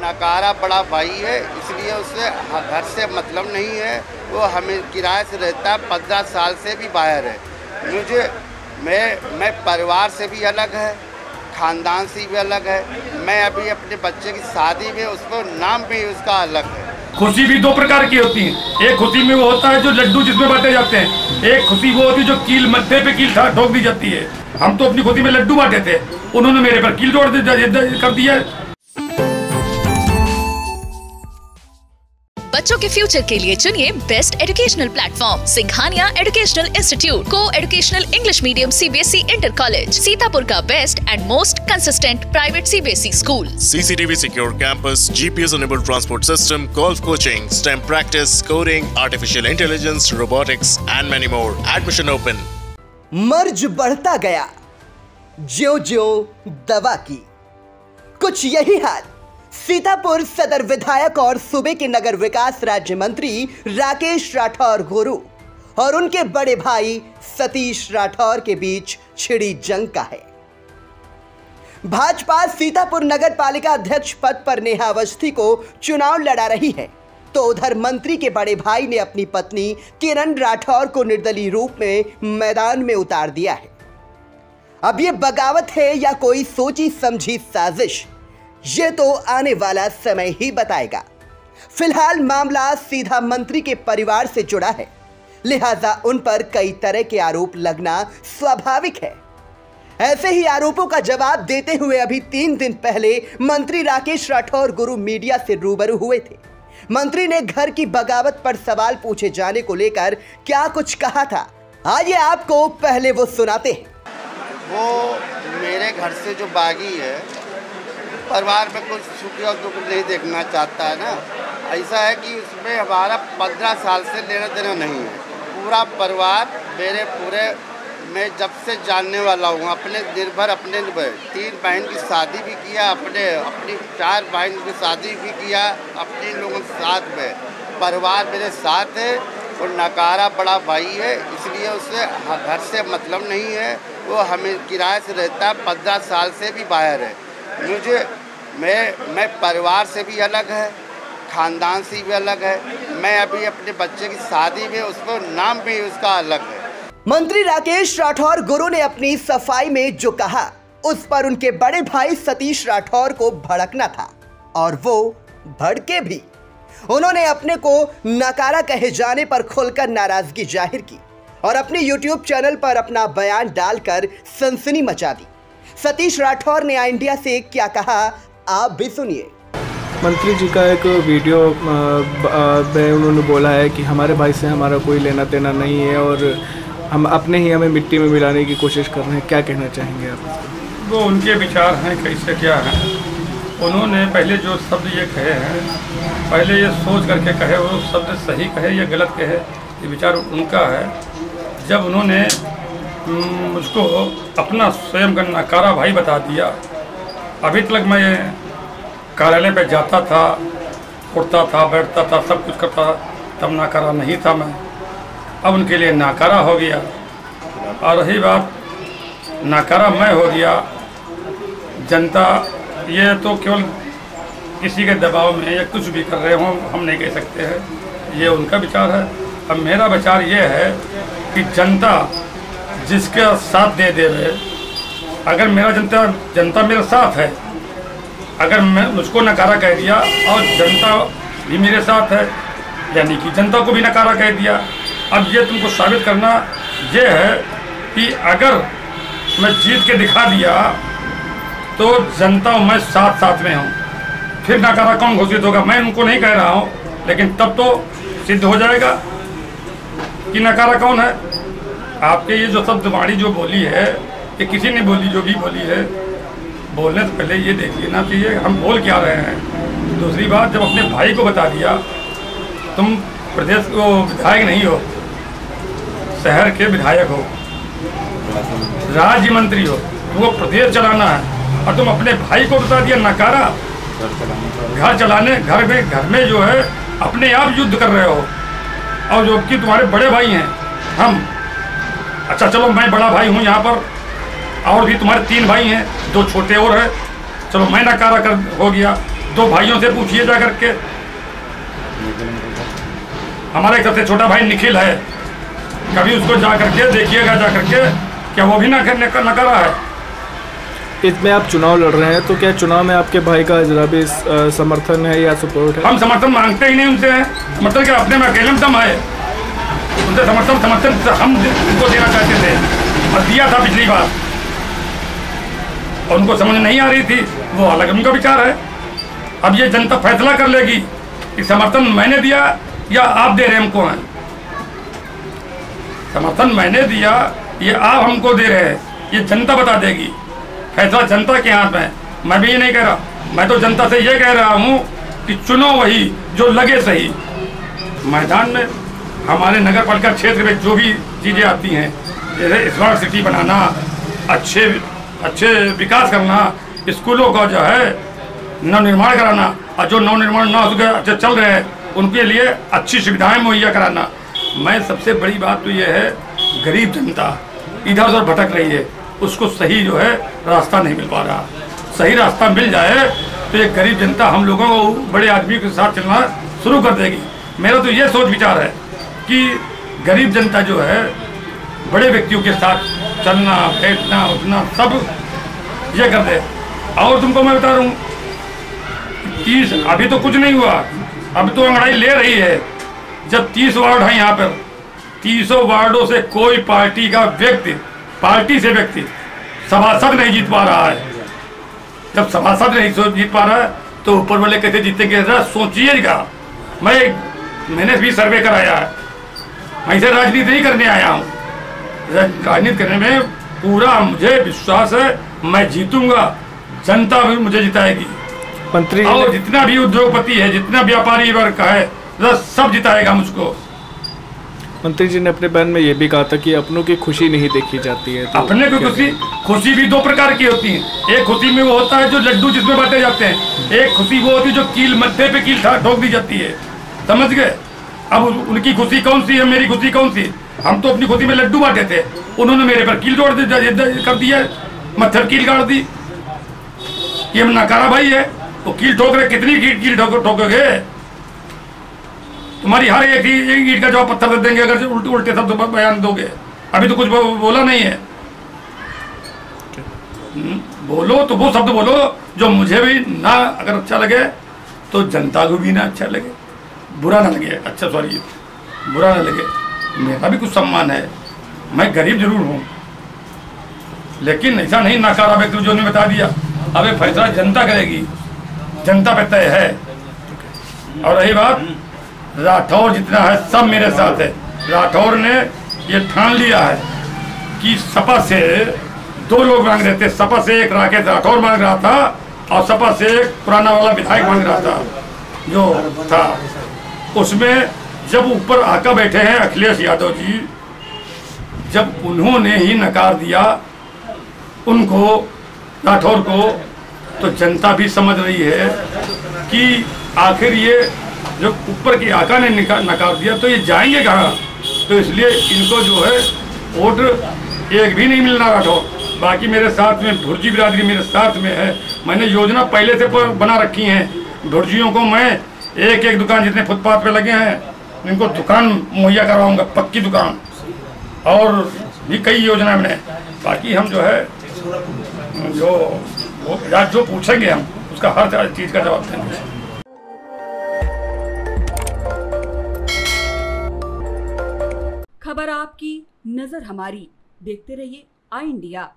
नकारा बड़ा भाई है, इसलिए उससे घर से मतलब नहीं है। वो हमें किराए से रहता है, 15 साल से भी बाहर है। मैं परिवार से भी अलग है, ख़ानदान से भी अलग है। मैं अभी अपने बच्चे की शादी में उसको नाम भी उसका अलग है। खुशी भी दो प्रकार की होती है। एक खुशी में वो होता है जो लड्डू जिसमें बांटे जाते हैं, एक खुशी वो होती है जो कील मत्थे पे कील ठोक दी जाती है। हम तो अपनी खुशी में लड्डू बांटे थे, उन्होंने मेरे पर कील कर दिया। बच्चों के फ्यूचर के लिए चुनिए best educational platform Singhania educational institute, coeducational English medium CBSE inter college, Sitapur का best and most consistent private CBSE school. CCTV secure campus, GPS enabled transport system, golf coaching, STEM practice, coding, artificial intelligence, robotics and many more. Admission open. मर्ज बढ़ता गया ज्यों-ज्यों दवा की, कुछ यही हाल सीतापुर सदर विधायक और सूबे के नगर विकास राज्य मंत्री राकेश राठौर गुरु और उनके बड़े भाई सतीश राठौर के बीच छिड़ी जंग का है। भाजपा सीतापुर नगर पालिका अध्यक्ष पद पर नेहा अवस्थी को चुनाव लड़ा रही है, तो उधर मंत्री के बड़े भाई ने अपनी पत्नी किरण राठौर को निर्दलीय रूप में मैदान में उतार दिया है। अब यह बगावत है या कोई सोची समझी साजिश, ये तो आने वाला समय ही बताएगा। फिलहाल मामला सीधा मंत्री के परिवार से जुड़ा है, लिहाजा उन पर कई तरह के आरोप लगना स्वाभाविक है। ऐसे ही आरोपों का जवाब देते हुए अभी 3 दिन पहले मंत्री राकेश राठौर गुरु मीडिया से रूबरू हुए थे। मंत्री ने घर की बगावत पर सवाल पूछे जाने को लेकर क्या कुछ कहा था, आइए आपको पहले वो सुनाते हैं। वो मेरे घर से जो बागी है, परिवार में कुछ सुख और दुख नहीं देखना चाहता है ना। ऐसा है कि उसमें हमारा 15 साल से लेना देना नहीं है। पूरा परिवार मेरे पूरे, मैं जब से जानने वाला हूँ, अपने निर्भर 3 बहन की शादी भी किया, अपनी 4 बहन की शादी भी किया अपने लोगों के साथ में। परिवार मेरे साथ है और नकारा बड़ा भाई है, इसलिए उससे घर से मतलब नहीं है। वो हमें किराए से रहता है, 15 साल से भी बाहर है। मैं परिवार से भी अलग है, ख़ानदान से भी अलग है। मैं अभी अपने बच्चे की शादी में उसको नाम भी उसका अलग है। मंत्री राकेश राठौर गुरु ने अपनी सफाई में जो कहा, उस पर उनके बड़े भाई सतीश राठौर को भड़कना था और वो भड़के भी। उन्होंने अपने को नकारा कहे जाने पर खुलकर नाराजगी जाहिर की और अपने YouTube चैनल पर अपना बयान डालकर सनसनी मचा दी। सतीश राठौर ने इंडिया से क्या कहा, आप भी सुनिए। मंत्री जी का एक वीडियो में उन्होंने बोला है कि हमारे भाई से हमारा कोई लेना देना नहीं है और हम अपने ही हमें मिट्टी में मिलाने की कोशिश कर रहे हैं। क्या कहना चाहेंगे आप? वो उनके विचार हैं, कैसे क्या है। उन्होंने पहले जो शब्द ये कहे हैं, पहले ये सोच करके कहे वो शब्द सही कहे या गलत कहे, ये विचार उनका है। जब उन्होंने मुझको अपना स्वयं का नकारा भाई बता दिया, अभी तक मैं कार्यालय पे जाता था, उठता था, बैठता था, सब कुछ करता था, तब नकारा नहीं था मैं। अब उनके लिए नकारा हो गया। और रही बात नकारा मैं हो गया, जनता ये तो केवल किसी के दबाव में या कुछ भी कर रहे हों, हम नहीं कह सकते हैं, ये उनका विचार है। अब मेरा विचार ये है कि जनता जिसके साथ दे देवे, अगर मेरा जनता मेरे साथ है, अगर मैं उसको नकारा कह दिया और जनता भी मेरे साथ है, यानी कि जनता को भी नकारा कह दिया। अब ये तुमको साबित करना ये है कि अगर मैं जीत के दिखा दिया तो जनता मैं साथ में हूँ, फिर नकारा कौन घोषित होगा? मैं उनको नहीं कह रहा हूँ, लेकिन तब तो सिद्ध हो जाएगा कि नकारा कौन है। आपके ये जो शब्दवाणी जो बोली है, ये किसी ने बोली, जो भी बोली है, बोलने से पहले ये देख लेना चाहिए हम बोल क्या रहे हैं। दूसरी बात, जब अपने भाई को बता दिया, तुम प्रदेश को विधायक नहीं हो, शहर के विधायक हो, राज्य मंत्री हो, वो प्रदेश चलाना है, और तुम अपने भाई को बता दिया नकारा। घर चलाने, घर में जो है अपने आप युद्ध कर रहे हो, और जो कि तुम्हारे बड़े भाई हैं हम। अच्छा चलो, मैं बड़ा भाई हूँ यहाँ पर, और भी तुम्हारे 3 भाई हैं, 2 छोटे और हैं, चलो मैं नकारा कर हो गया। दो भाइयों से पूछिए जा करके। हमारा एक सबसे छोटा भाई निखिल है, कभी उसको जा करके देखिएगा, जा करके क्या वो भी ना करा है। इसमें आप चुनाव लड़ रहे हैं, तो क्या चुनाव में आपके भाई का जरा भी समर्थन है या सपोर्ट है? हम समर्थन मांगते ही नहीं उनसे, समर्थन क्या अपने में अकेले में दम है। उनसे समर्थन हम उनको देना चाहते थे और दिया था पिछली बार, और उनको समझ नहीं आ रही थी, वो अलग उनका विचार है। अब ये जनता फैसला कर लेगी कि समर्थन मैंने दिया या आप दे रहे हमको हैं। समर्थन मैंने दिया, ये आप हमको दे रहे हैं, ये जनता बता देगी। फैसला जनता के हाथ में। मैं भी ये नहीं कह रहा, मैं तो जनता से ये कह रहा हूँ कि चुनो वही जो लगे सही। मैदान में हमारे नगर पालिका क्षेत्र में जो भी चीज़ें आती हैं, जैसे स्मार्ट सिटी बनाना, अच्छे विकास करना, स्कूलों का जो है नवनिर्माण कराना, और जो नवनिर्माण ना हो अच्छे चल रहे हैं उनके लिए अच्छी सुविधाएं मुहैया कराना। मैं सबसे बड़ी बात तो ये है, गरीब जनता इधर उधर भटक रही है, उसको सही जो है रास्ता नहीं मिल पा रहा। सही रास्ता मिल जाए तो ये गरीब जनता हम लोगों को बड़े आदमी के साथ चलना शुरू कर देगी। मेरा तो ये सोच विचार है कि गरीब जनता जो है बड़े व्यक्तियों के साथ चलना, बैठना, उठना सब ये कर दे। और तुमको मैं बता रहा हूँ, 30 अभी तो कुछ नहीं हुआ, अब तो अंगड़ाई ले रही है। जब 30 वार्ड हैं यहाँ पर, 30 वार्डों से कोई पार्टी का व्यक्ति, पार्टी से व्यक्ति सभासद नहीं जीत पा रहा है। जब सभासद नहीं जीत पा रहा है तो ऊपर वाले कैसे जीतेंगे? सोचिएगा। मैंने भी सर्वे कराया है, मैं इसे राजनीति नहीं करने आया हूँ। राजनीति करने में पूरा मुझे विश्वास है, मैं जीतूंगा, जनता भी मुझे जिताएगी। मंत्री और जितना भी उद्योगपति है, जितना व्यापारी वर्ग का है, सब जिताएगा मुझको। मंत्री जी ने अपने बयान में ये भी कहा था कि अपनों की खुशी नहीं देखी जाती है। तो अपने की खुशी भी 2 प्रकार की होती है। एक खुशी में वो होता है जो लड्डू जिसमें बांटे जाते हैं, एक खुशी वो होती है जो कील मध्य पे कील ठोक दी जाती है, समझ गए? अब उनकी खुशी कौन सी है, मेरी खुशी कौन सी? हम तो अपनी खुशी में लड्डू बांटे थे, उन्होंने मेरे पर कील जोड़ कर दिया, मत्थर कील गाड़ दी। ये नकारा भाई है, वो कील ठोक रहे, कितनी कील ठोकोगे? तुम्हारी हर एक ईंट का जवाब पत्थर दे देंगे अगर उल्टे शब्द बयान दोगे। अभी तो कुछ बोला नहीं है। बोलो तो वो शब्द बोलो जो मुझे भी ना अगर अच्छा लगे तो जनता को भी ना अच्छा लगे, बुरा ना लगे, अच्छा सॉरी बुरा ना लगे। मेरा भी कुछ सम्मान है, मैं गरीब जरूर हूँ, लेकिन ऐसा नहीं नकारा व्यक्ति जो ने बता दिया। अब ये फैसला जनता करेगी, जनता पे तय है। और रही बात राठौर जितना है सब मेरे साथ है। राठौर ने ये ठान लिया है कि सपा से 2 लोग मांग रहे थे। सपा से एक राकेश राठौर मांग रहा था और सपा से एक पुराना वाला विधायक मांग रहा था जो था। उसमें जब ऊपर आका बैठे हैं अखिलेश यादव जी, जब उन्होंने ही नकार दिया उनको, राठौर को, तो जनता भी समझ रही है कि आखिर ये जो ऊपर की आका ने नकार दिया तो ये जाएंगे कहाँ। तो इसलिए इनको जो है वोट एक भी नहीं मिलना राठौर। बाकी मेरे साथ में भुर्जी बिरादरी मेरे साथ में है। मैंने योजना पहले से बना रखी है। भुर्जियों को मैं एक दुकान जितने फुटपाथ पे लगे हैं इनको दुकान मुहैया करवाऊंगा, पक्की दुकान, और भी कई योजना मैंने। बाकी हम जो है जो पूछेंगे हम उसका हर चीज़ का जवाब देंगे। खबर आपकी, नजर हमारी। देखते रहिए आई इंडिया।